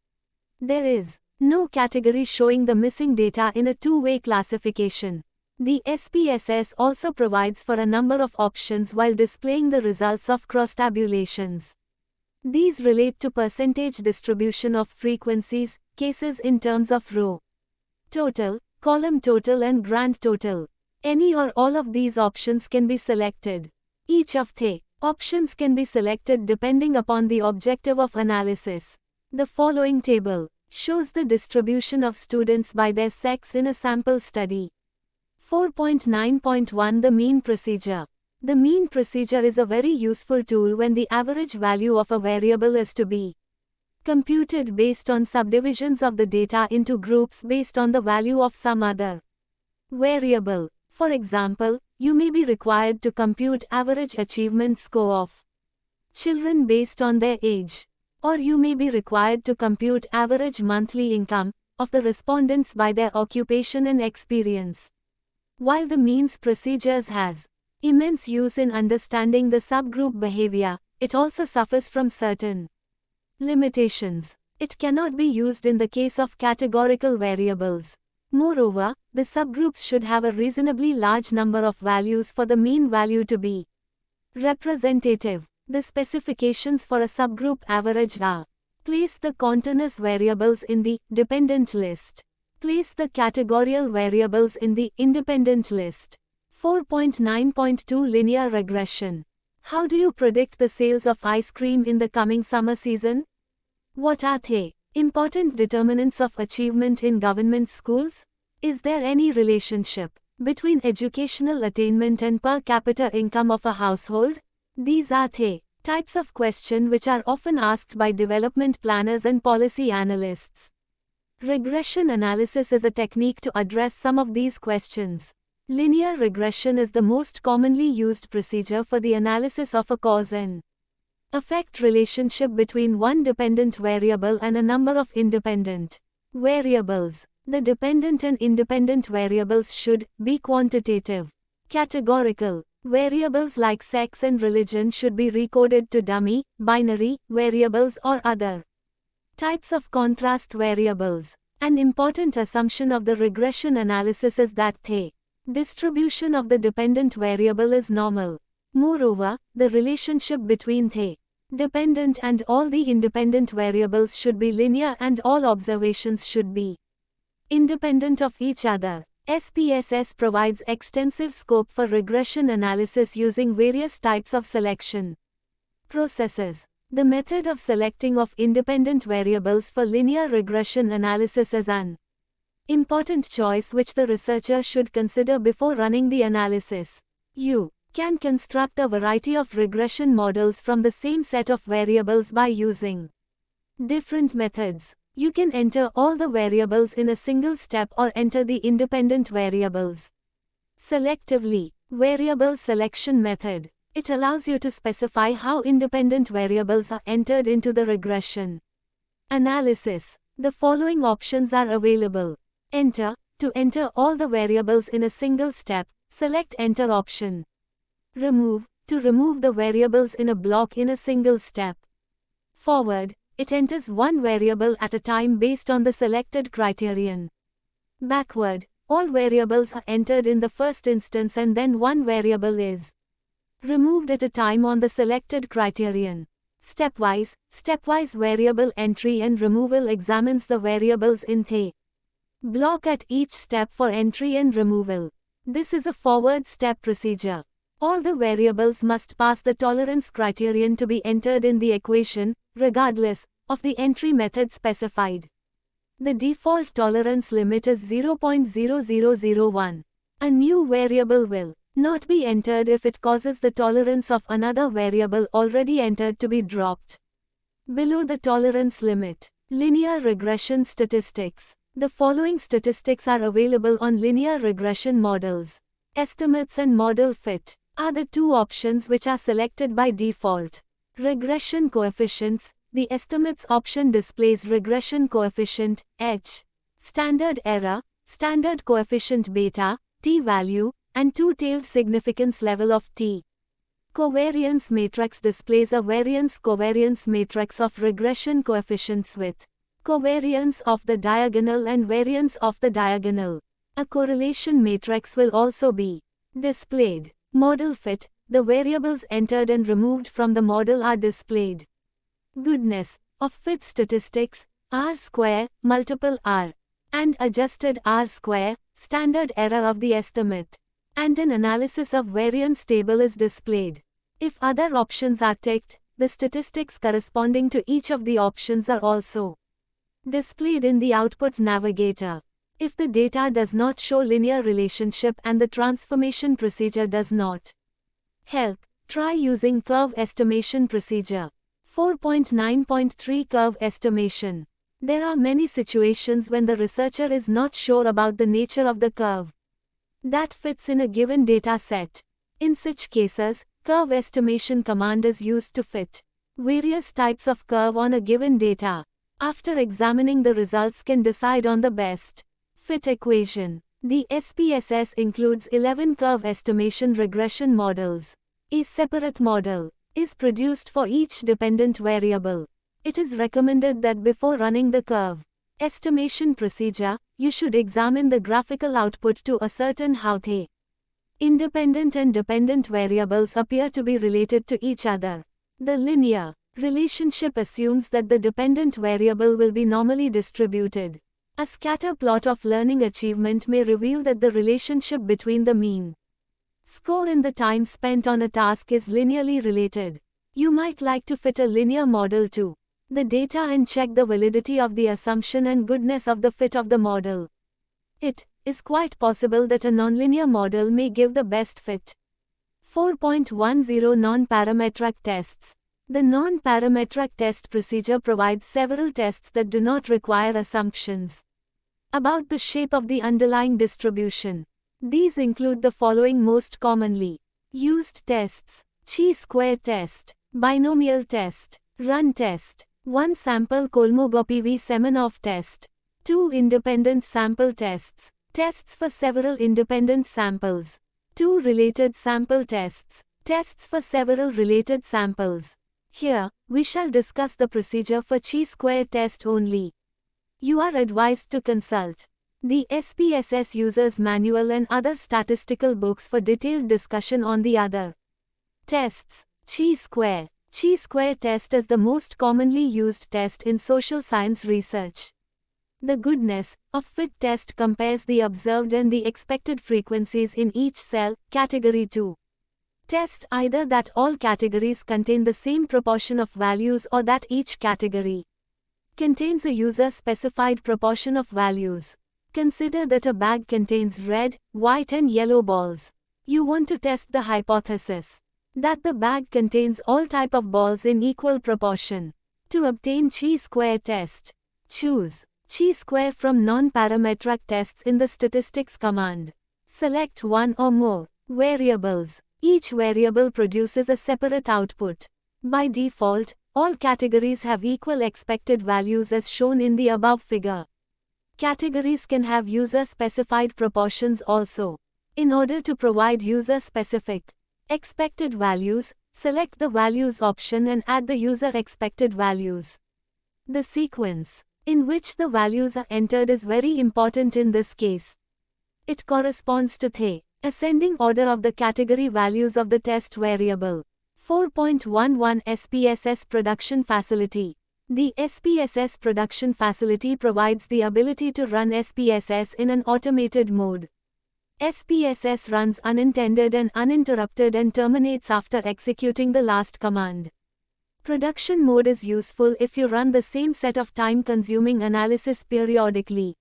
There is no category showing the missing data in a two-way classification. The SPSS also provides for a number of options while displaying the results of cross-tabulations. These relate to percentage distribution of frequencies, cases in terms of row total, column total and grand total. Any or all of these options can be selected. Each of the options can be selected depending upon the objective of analysis. The following table shows the distribution of students by their sex in a sample study. 4.9.1 The mean procedure. The mean procedure is a very useful tool when the average value of a variable is to be computed based on subdivisions of the data into groups based on the value of some other variable. For example, you may be required to compute average achievement score of children based on their age. Or you may be required to compute average monthly income of the respondents by their occupation and experience. While the means procedures has immense use in understanding the subgroup behavior, it also suffers from certain limitations. It cannot be used in the case of categorical variables. Moreover, the subgroups should have a reasonably large number of values for the mean value to be representative. The specifications for a subgroup average are: place the continuous variables in the dependent list. Place the categorical variables in the independent list. 4.9.2 Linear regression. How do you predict the sales of ice cream in the coming summer season? What are the important determinants of achievement in government schools? Is there any relationship between educational attainment and per capita income of a household? These are the types of questions which are often asked by development planners and policy analysts. Regression analysis is a technique to address some of these questions. Linear regression is the most commonly used procedure for the analysis of a cause and effect relationship between one dependent variable and a number of independent variables. The dependent and independent variables should be quantitative. Categorical variables like sex and religion should be recoded to dummy, binary variables or other types of contrast variables. An important assumption of the regression analysis is that the distribution of the dependent variable is normal. Moreover, the relationship between the dependent and all the independent variables should be linear and all observations should be independent of each other. SPSS provides extensive scope for regression analysis using various types of selection processes. The method of selecting of independent variables for linear regression analysis is an important choice which the researcher should consider before running the analysis. You can construct a variety of regression models from the same set of variables by using different methods. You can enter all the variables in a single step or enter the independent variables selectively. Variable selection method. It allows you to specify how independent variables are entered into the regression. Analysis. The following options are available. Enter. To enter all the variables in a single step, select Enter option. Remove. To remove the variables in a block in a single step. Forward. It enters one variable at a time based on the selected criterion. Backward. All variables are entered in the first instance and then one variable is removed at a time on the selected criterion. Stepwise. Stepwise variable entry and removal examines the variables in the block at each step for entry and removal. This is a forward step procedure. All the variables must pass the tolerance criterion to be entered in the equation, regardless of the entry method specified. The default tolerance limit is 0.0001. A new variable will not be entered if it causes the tolerance of another variable already entered to be dropped below the tolerance limit. Linear regression statistics. The following statistics are available on linear regression models. Estimates and model fit are the two options which are selected by default. Regression coefficients. The estimates option displays regression coefficient, h, standard error, standard coefficient beta, t-value, and two-tailed significance level of t. Covariance matrix displays a variance-covariance matrix of regression coefficients with covariance of the diagonal and variance of the diagonal. A correlation matrix will also be displayed. Model fit. The variables entered and removed from the model are displayed. Goodness of fit statistics, R square, multiple R, and adjusted R square, standard error of the estimate, and an analysis of variance table is displayed. If other options are ticked, the statistics corresponding to each of the options are also displayed in the output navigator. If the data does not show linear relationship and the transformation procedure does not help, try using curve estimation procedure. 4.9.3 Curve estimation. There are many situations when the researcher is not sure about the nature of the curve that fits in a given data set. In such cases, curve estimation command is used to fit various types of curve on a given data. After examining the results, can decide on the best fit equation. The SPSS includes 11 curve estimation regression models. A separate model is produced for each dependent variable. It is recommended that before running the curve estimation procedure, you should examine the graphical output to ascertain how the independent and dependent variables appear to be related to each other. The linear relationship assumes that the dependent variable will be normally distributed. A scatter plot of learning achievement may reveal that the relationship between the mean score and the time spent on a task is linearly related. You might like to fit a linear model to the data and check the validity of the assumption and goodness of the fit of the model. It is quite possible that a nonlinear model may give the best fit. 4.10 Non-parametric tests. The non-parametric test procedure provides several tests that do not require assumptions about the shape of the underlying distribution. These include the following most commonly used tests: chi-square test, binomial test, run test, one sample Kolmogorov-Semenoff test, two independent sample tests, tests for several independent samples, two related sample tests, tests for several related samples. Here, we shall discuss the procedure for chi-square test only. You are advised to consult the SPSS User's Manual and other statistical books for detailed discussion on the other tests. Chi-square. Chi-square test is the most commonly used test in social science research. The goodness of fit test compares the observed and the expected frequencies in each cell, category 2. Test either that all categories contain the same proportion of values or that each category contains a user-specified proportion of values. Consider that a bag contains red, white and yellow balls. You want to test the hypothesis that the bag contains all type of balls in equal proportion. To obtain chi-square test, choose chi-square from non-parametric tests in the statistics command. Select one or more Variables. Each variable produces a separate output. By default, all categories have equal expected values as shown in the above figure. Categories can have user-specified proportions also. In order to provide user-specific expected values, select the Values option and add the user expected values. The sequence in which the values are entered is very important in this case. It corresponds to the ascending order of the category values of the test variable. 4.11 SPSS Production Facility. The SPSS Production Facility provides the ability to run SPSS in an automated mode. SPSS runs unintended and uninterrupted and terminates after executing the last command. Production mode is useful if you run the same set of time-consuming analysis periodically.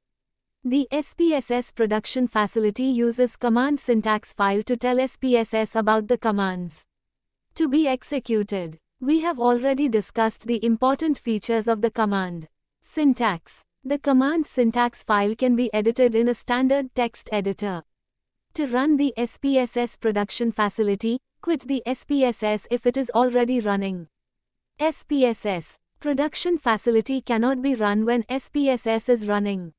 The SPSS Production Facility uses command syntax file to tell SPSS about the commands to be executed. We have already discussed the important features of the command syntax. The command syntax file can be edited in a standard text editor. To run the SPSS Production Facility, quit the SPSS if it is already running. SPSS Production Facility cannot be run when SPSS is running.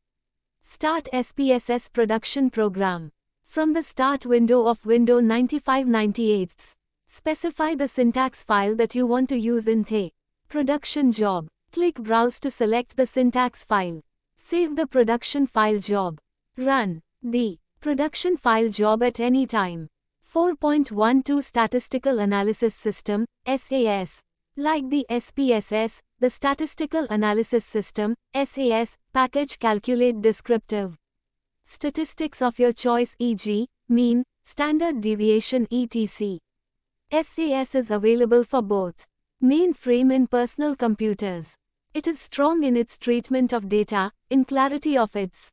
Start SPSS Production Program. From the Start window of Windows 95/98, specify the syntax file that you want to use in the production job. Click Browse to select the syntax file. Save the production file job. Run the production file job at any time. 4.12 Statistical Analysis System, SAS. Like the SPSS, the Statistical Analysis System, SAS, package calculate descriptive statistics of your choice, e.g., mean, standard deviation, etc. SAS is available for both mainframe and personal computers. It is strong in its treatment of data, in clarity of its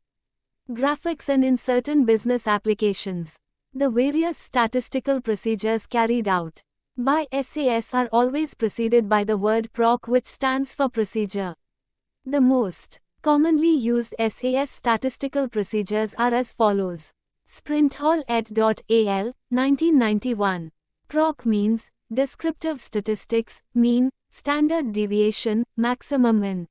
graphics and in certain business applications. The various statistical procedures carried out by SAS are always preceded by the word proc, which stands for procedure. The most commonly used SAS statistical procedures are as follows. Sprinthal et al., 1991. Proc means descriptive statistics, mean, standard deviation, maximum and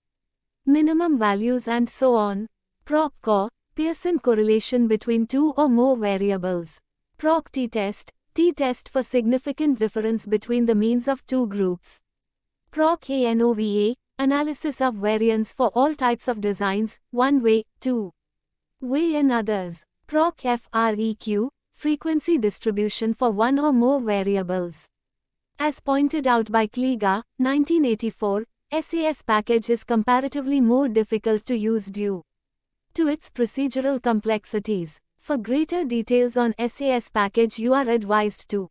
minimum values and so on. Proc-Co, Pearson correlation between two or more variables. Proc t-test, t-test for significant difference between the means of two groups. Proc-ANOVA, analysis of variance for all types of designs, one way, two way and others. Proc-FREQ, frequency distribution for one or more variables. As pointed out by Kliga, 1984, SAS package is comparatively more difficult to use due to its procedural complexities. For greater details on SAS package, you are advised to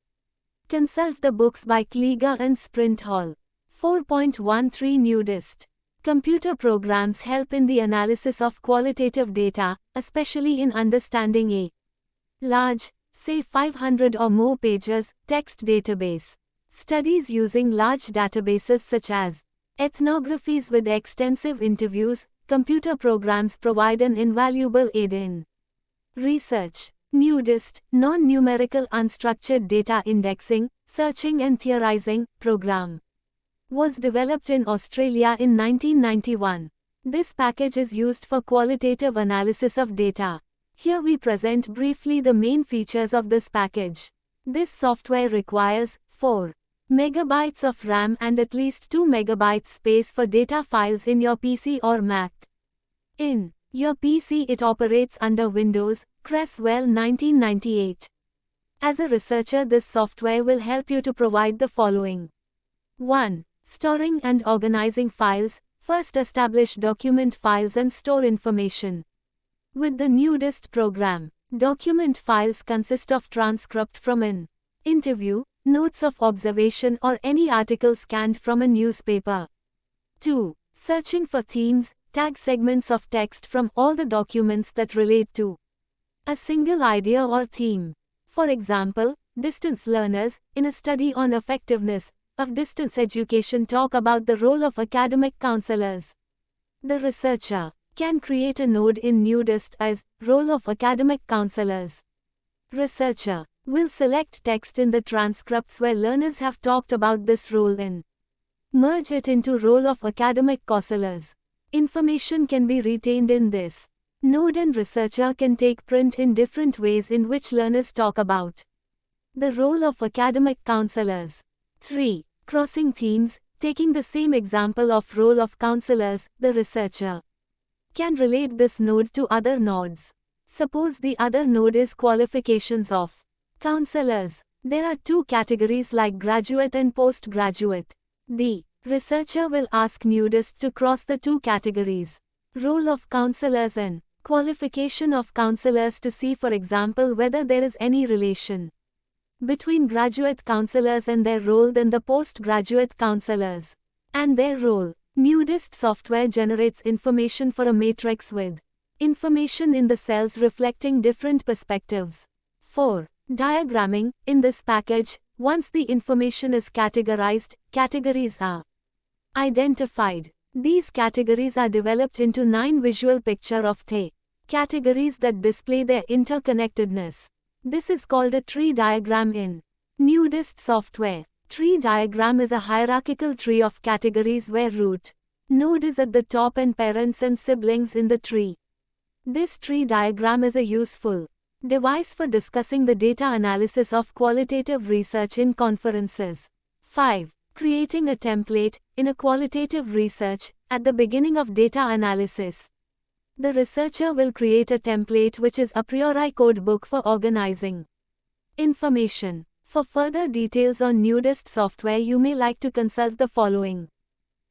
consult the books by Kliga and Sprinthal. 4.13 Nudist. Computer programs help in the analysis of qualitative data, especially in understanding a large, say 500 or more pages, text database. Studies using large databases such as ethnographies with extensive interviews, computer programs provide an invaluable aid in research. Nudist, non-numerical unstructured data indexing, searching and theorizing, program was developed in Australia in 1991. This package is used for qualitative analysis of data. Here we present briefly the main features of this package. This software requires 4 megabytes of RAM and at least 2 megabytes space for data files in your PC or Mac. In your PC it operates under Windows, Creswell 1998. As a researcher, this software will help you to provide the following. 1. Storing and organizing files. First, establish document files and store information. With the Nudist program, document files consist of transcript from an interview, notes of observation or any article scanned from a newspaper. 2. Searching for themes, tag segments of text from all the documents that relate to a single idea or theme. For example, distance learners, in a study on effectiveness of distance education, talk about the role of academic counselors. The researcher can create a node in Nudist as Role of Academic Counselors. Researcher We'll select text in the transcripts where learners have talked about this role and merge it into role of academic counselors. Information can be retained in this node and researcher can take print in different ways in which learners talk about the role of academic counselors. 3. Crossing themes. Taking the same example of role of counselors, the researcher can relate this node to other nodes. Suppose the other node is qualifications of counselors. There are two categories like graduate and postgraduate. The researcher will ask nudists to cross the two categories, role of counselors and qualification of counselors, to see, for example, whether there is any relation between graduate counselors and their role than the postgraduate counselors and their role. Nudist software generates information for a matrix with information in the cells reflecting different perspectives. 4. Diagramming. In this package, once the information is categorized, categories are identified. These categories are developed into 9 visual picture of the categories that display their interconnectedness. This is called a tree diagram in Nudist software. Tree diagram is a hierarchical tree of categories where root node is at the top and parents and siblings in the tree. This tree diagram is a useful device for discussing the data analysis of qualitative research in conferences. 5. Creating a template. In a qualitative research, at the beginning of data analysis, the researcher will create a template which is a priori code book for organizing information. For further details on Nudist software, you may like to consult the following.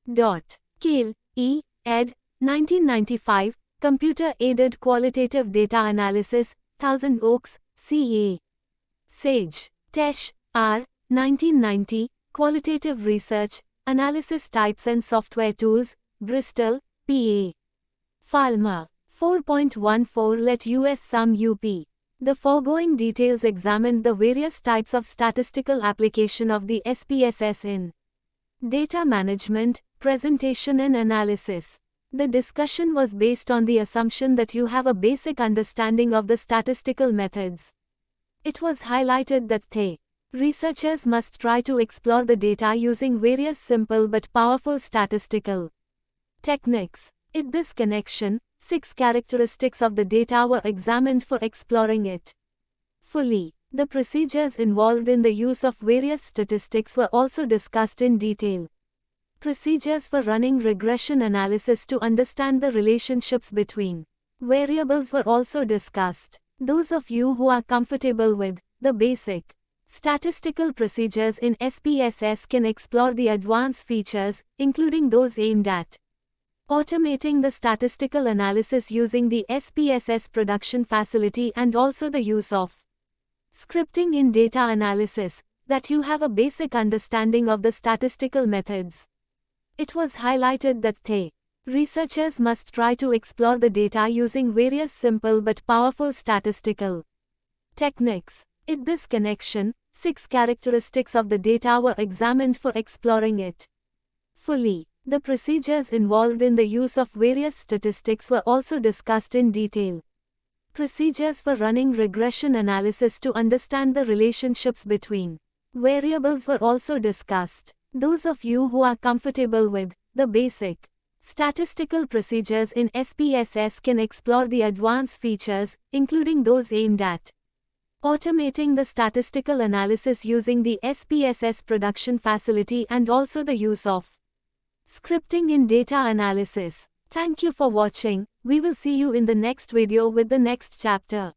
Kale, E. ed. 1995, Computer-Aided Qualitative Data Analysis, Thousand Oaks, CA. Sage. Tesh, R. 1990, Qualitative Research, Analysis Types and Software Tools, Bristol, PA. Falmer. 4.14 Let US Sum UP. The foregoing details examined the various types of statistical application of the SPSS in data management, presentation and analysis. The discussion was based on the assumption that you have a basic understanding of the statistical methods. It was highlighted that the researchers must try to explore the data using various simple but powerful statistical techniques. In this connection, 6 characteristics of the data were examined for exploring it fully. The procedures involved in the use of various statistics were also discussed in detail. Procedures for running regression analysis to understand the relationships between variables were also discussed. Those of you who are comfortable with the basic statistical procedures in SPSS can explore the advanced features, including those aimed at automating the statistical analysis using the SPSS production facility and also the use of scripting in data analysis, that you have a basic understanding of the statistical methods. It was highlighted that the researchers must try to explore the data using various simple but powerful statistical techniques. In this connection, 6 characteristics of the data were examined for exploring it fully. The procedures involved in the use of various statistics were also discussed in detail. Procedures for running regression analysis to understand the relationships between variables were also discussed. Those of you who are comfortable with the basic statistical procedures in SPSS can explore the advanced features, including those aimed at automating the statistical analysis using the SPSS production facility and also the use of scripting in data analysis. Thank you for watching. We will see you in the next video with the next chapter.